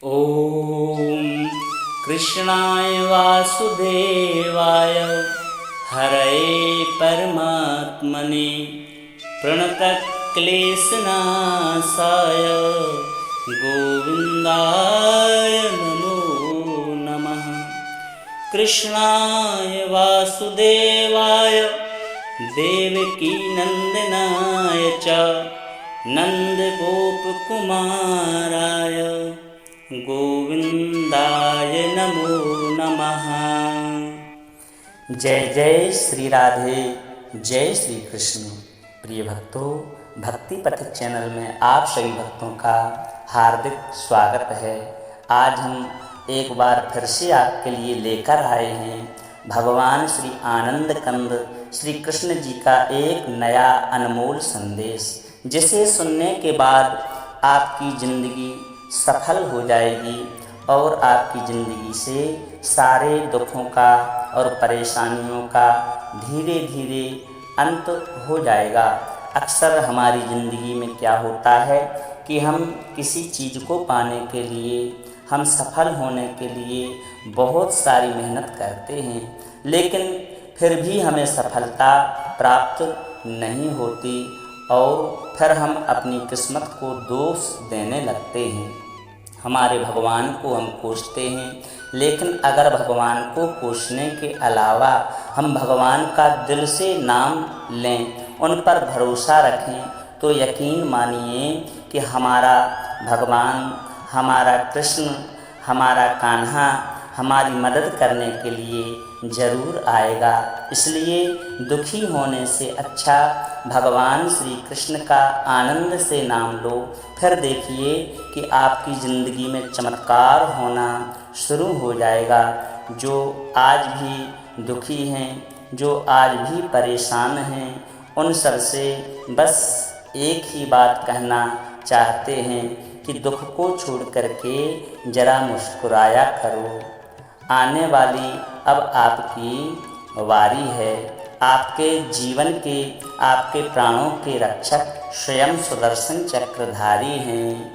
ॐ कृष्णाय वासुदेवाय हरये परमात्मने प्रणतक्लेशनाशाय गोविन्दाय नमो नमः। कृष्णाय वासुदेवाय देवकीनन्दनाय च नन्दगोपकुमाराय गोविंदाय नमो नमः। जय जय श्री राधे, जय श्री कृष्ण। प्रिय भक्तों, भक्ति पथिक चैनल में आप सभी भक्तों का हार्दिक स्वागत है। आज हम एक बार फिर से आपके लिए लेकर आए हैं भगवान श्री आनंद कंद श्री कृष्ण जी का एक नया अनमोल संदेश, जिसे सुनने के बाद आपकी जिंदगी सफल हो जाएगी और आपकी ज़िंदगी से सारे दुखों का और परेशानियों का धीरे धीरे अंत हो जाएगा। अक्सर हमारी ज़िंदगी में क्या होता है कि हम किसी चीज़ को पाने के लिए, हम सफल होने के लिए बहुत सारी मेहनत करते हैं, लेकिन फिर भी हमें सफलता प्राप्त नहीं होती और फिर हम अपनी किस्मत को दोष देने लगते हैं। हमारे भगवान को हम कोसते हैं, लेकिन अगर भगवान को कोसने के अलावा हम भगवान का दिल से नाम लें, उन पर भरोसा रखें, तो यकीन मानिए कि हमारा भगवान, हमारा कृष्ण, हमारा कान्हा हमारी मदद करने के लिए ज़रूर आएगा। इसलिए दुखी होने से अच्छा भगवान श्री कृष्ण का आनंद से नाम लो, फिर देखिए कि आपकी ज़िंदगी में चमत्कार होना शुरू हो जाएगा। जो आज भी दुखी हैं, जो आज भी परेशान हैं, उन सब से बस एक ही बात कहना चाहते हैं कि दुख को छोड़ करके ज़रा मुस्कुराया करो। आने वाली अब आपकी वारी है। आपके जीवन के, आपके प्राणों के रक्षक स्वयं सुदर्शन चक्रधारी हैं।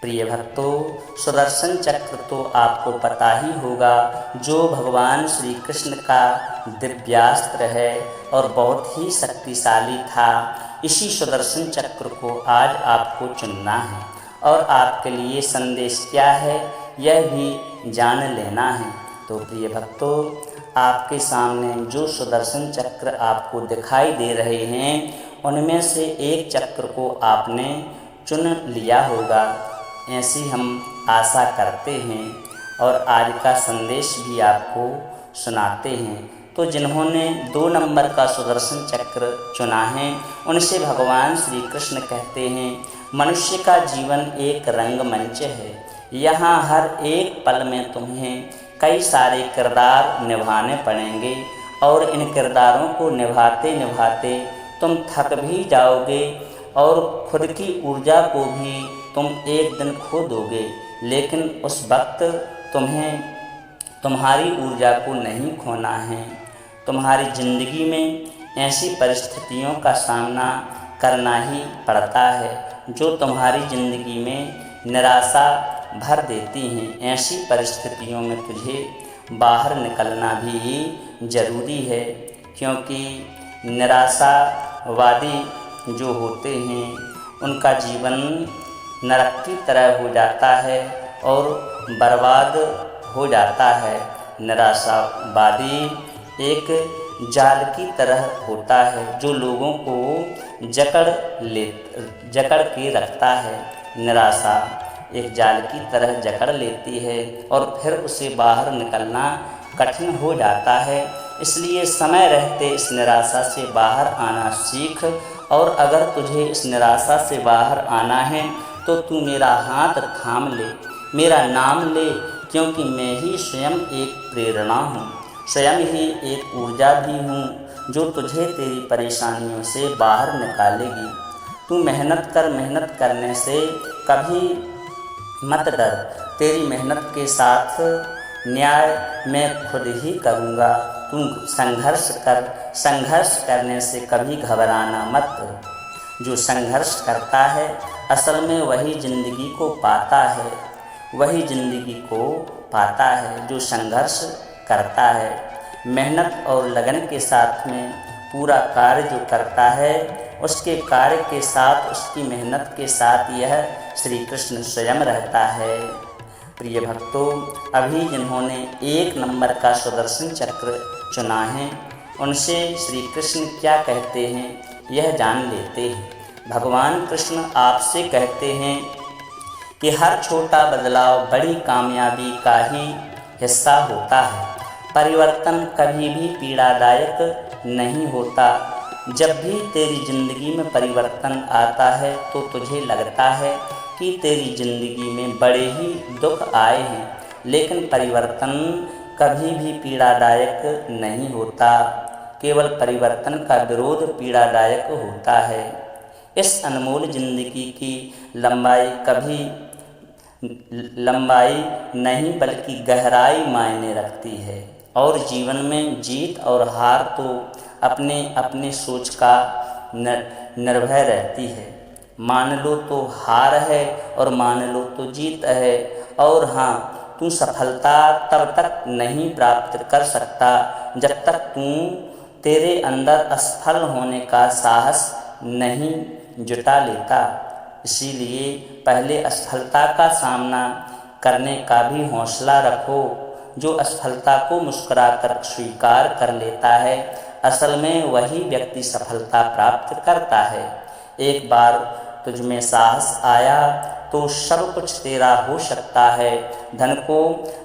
प्रिय भक्तों, सुदर्शन चक्र तो आपको पता ही होगा, जो भगवान श्री कृष्ण का दिव्यास्त्र है और बहुत ही शक्तिशाली था। इसी सुदर्शन चक्र को आज आपको चुनना है और आपके लिए संदेश क्या है यह भी जान लेना है। तो प्रिय भक्तों, आपके सामने जो सुदर्शन चक्र आपको दिखाई दे रहे हैं, उनमें से एक चक्र को आपने चुन लिया होगा, ऐसी हम आशा करते हैं और आज का संदेश भी आपको सुनाते हैं। तो जिन्होंने 2 नंबर का सुदर्शन चक्र चुना है, उनसे भगवान श्री कृष्ण कहते हैं, मनुष्य का जीवन एक रंगमंच है। यहाँ हर एक पल में तुम्हें कई सारे किरदार निभाने पड़ेंगे और इन किरदारों को निभाते निभाते तुम थक भी जाओगे और खुद की ऊर्जा को भी तुम एक दिन खो दोगे, लेकिन उस वक्त तुम्हें तुम्हारी ऊर्जा को नहीं खोना है। तुम्हारी ज़िंदगी में ऐसी परिस्थितियों का सामना करना ही पड़ता है जो तुम्हारी ज़िंदगी में निराशा भर देती हैं। ऐसी परिस्थितियों में तुझे बाहर निकलना भी ज़रूरी है, क्योंकि निराशावादी जो होते हैं उनका जीवन नरक की तरह हो जाता है और बर्बाद हो जाता है। निराशावादी एक जाल की तरह होता है जो लोगों को जकड़ के रखता है। निराशा एक जाल की तरह जकड़ लेती है और फिर उसे बाहर निकलना कठिन हो जाता है। इसलिए समय रहते इस निराशा से बाहर आना सीख, और अगर तुझे इस निराशा से बाहर आना है तो तू मेरा हाथ थाम ले, मेरा नाम ले, क्योंकि मैं ही स्वयं एक प्रेरणा हूँ, स्वयं ही एक ऊर्जा भी हूँ जो तुझे तेरी परेशानियों से बाहर निकालेगी। तू मेहनत कर, मेहनत करने से कभी मत डर, तेरी मेहनत के साथ न्याय मैं खुद ही करूँगा। तू संघर्ष कर, संघर्ष करने से कभी घबराना मत। जो संघर्ष करता है असल में वही ज़िंदगी को पाता है। वही जिंदगी को पाता है। जो संघर्ष करता है, मेहनत और लगन के साथ में पूरा कार्य जो करता है, उसके कार्य के साथ, उसकी मेहनत के साथ यह श्री कृष्ण स्वयं रहता है। प्रिय भक्तों, अभी जिन्होंने 1 नंबर का सुदर्शन चक्र चुना है, उनसे श्री कृष्ण क्या कहते हैं यह जान लेते हैं। भगवान कृष्ण आपसे कहते हैं कि हर छोटा बदलाव बड़ी कामयाबी का ही हिस्सा होता है। परिवर्तन कभी भी पीड़ादायक नहीं होता। जब भी तेरी ज़िंदगी में परिवर्तन आता है तो तुझे लगता है कि तेरी ज़िंदगी में बड़े ही दुख आए हैं, लेकिन परिवर्तन कभी भी पीड़ादायक नहीं होता। केवल परिवर्तन का विरोध पीड़ादायक होता है। इस अनमोल ज़िंदगी की लंबाई नहीं बल्कि गहराई मायने रखती है, और जीवन में जीत और हार तो अपने अपने सोच का निर्भय रहती है। मान लो तो हार है और मान लो तो जीत है। और हाँ, तू सफलता तब तक नहीं प्राप्त कर सकता जब तक तू तेरे अंदर असफल होने का साहस नहीं जुटा लेता। इसीलिए पहले असफलता का सामना करने का भी हौसला रखो। जो असफलता को मुस्कुराकर स्वीकार कर लेता है, असल में वही व्यक्ति सफलता प्राप्त करता है। एक बार तुझ में साहस आया तो सब कुछ तेरा हो सकता है। धन को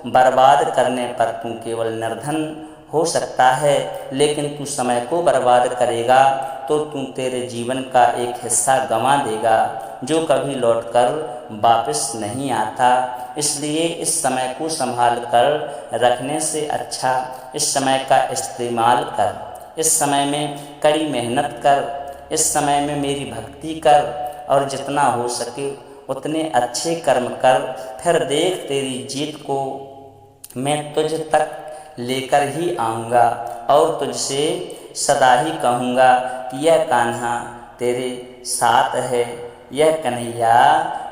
बर्बाद करने पर तू केवल निर्धन हो सकता है, लेकिन तू समय को बर्बाद करेगा तो तू तेरे जीवन का एक हिस्सा गंवा देगा, जो कभी लौटकर वापस नहीं आता। इसलिए इस समय को संभाल कर रखने से अच्छा इस समय का इस्तेमाल कर। इस समय में कड़ी मेहनत कर, इस समय में मेरी भक्ति कर, और जितना हो सके उतने अच्छे कर्म कर। फिर देख, तेरी जीत को मैं तुझ तक लेकर ही आऊँगा और तुझसे सदा ही कहूँगा कि यह कान्हा तेरे साथ है, यह कन्हैया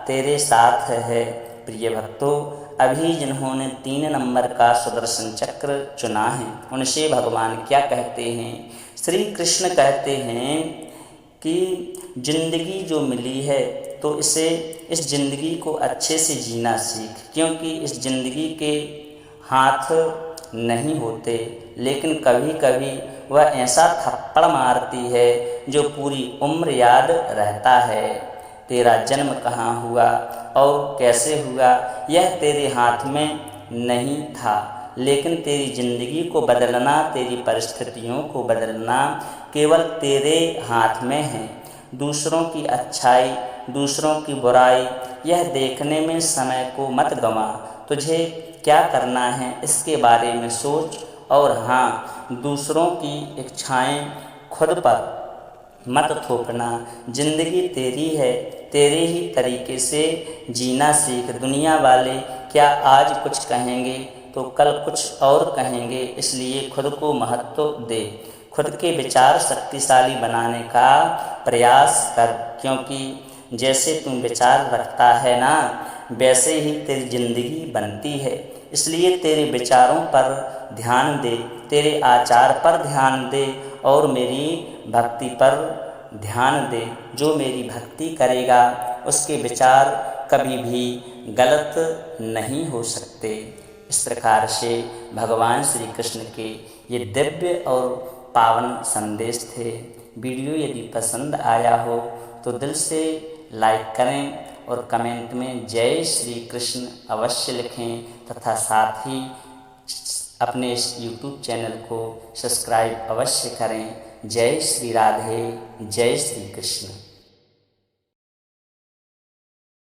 तेरे साथ है। प्रिय भक्तों, अभी जिन्होंने 3 नंबर का सुदर्शन चक्र चुना है, उनसे भगवान क्या कहते हैं? श्री कृष्ण कहते हैं कि जिंदगी जो मिली है तो इस जिंदगी को अच्छे से जीना सीख, क्योंकि इस जिंदगी के हाथ नहीं होते, लेकिन कभी कभी वह ऐसा थप्पड़ मारती है जो पूरी उम्र याद रहता है। तेरा जन्म कहाँ हुआ और कैसे हुआ यह तेरे हाथ में नहीं था, लेकिन तेरी ज़िंदगी को बदलना, तेरी परिस्थितियों को बदलना केवल तेरे हाथ में है। दूसरों की अच्छाई, दूसरों की बुराई यह देखने में समय को मत गंवा। तुझे क्या करना है इसके बारे में सोच, और हाँ, दूसरों की इच्छाएं खुद पर मत थोपना। जिंदगी तेरी है, तेरे ही तरीके से जीना सीख। दुनिया वाले क्या आज कुछ कहेंगे तो कल कुछ और कहेंगे, इसलिए खुद को महत्व दे। खुद के विचार शक्तिशाली बनाने का प्रयास कर, क्योंकि जैसे तुम विचार रखता है ना, वैसे ही तेरी जिंदगी बनती है। इसलिए तेरे विचारों पर ध्यान दे, तेरे आचार पर ध्यान दे, और मेरी भक्ति पर ध्यान दे। जो मेरी भक्ति करेगा उसके विचार कभी भी गलत नहीं हो सकते। इस प्रकार से भगवान श्री कृष्ण के ये दिव्य और पावन संदेश थे। वीडियो यदि पसंद आया हो तो दिल से लाइक करें और कमेंट में जय श्री कृष्ण अवश्य लिखें, तथा साथ ही अपने इस YouTube चैनल को सब्सक्राइब अवश्य करें। जय श्री राधे, जय श्री कृष्ण।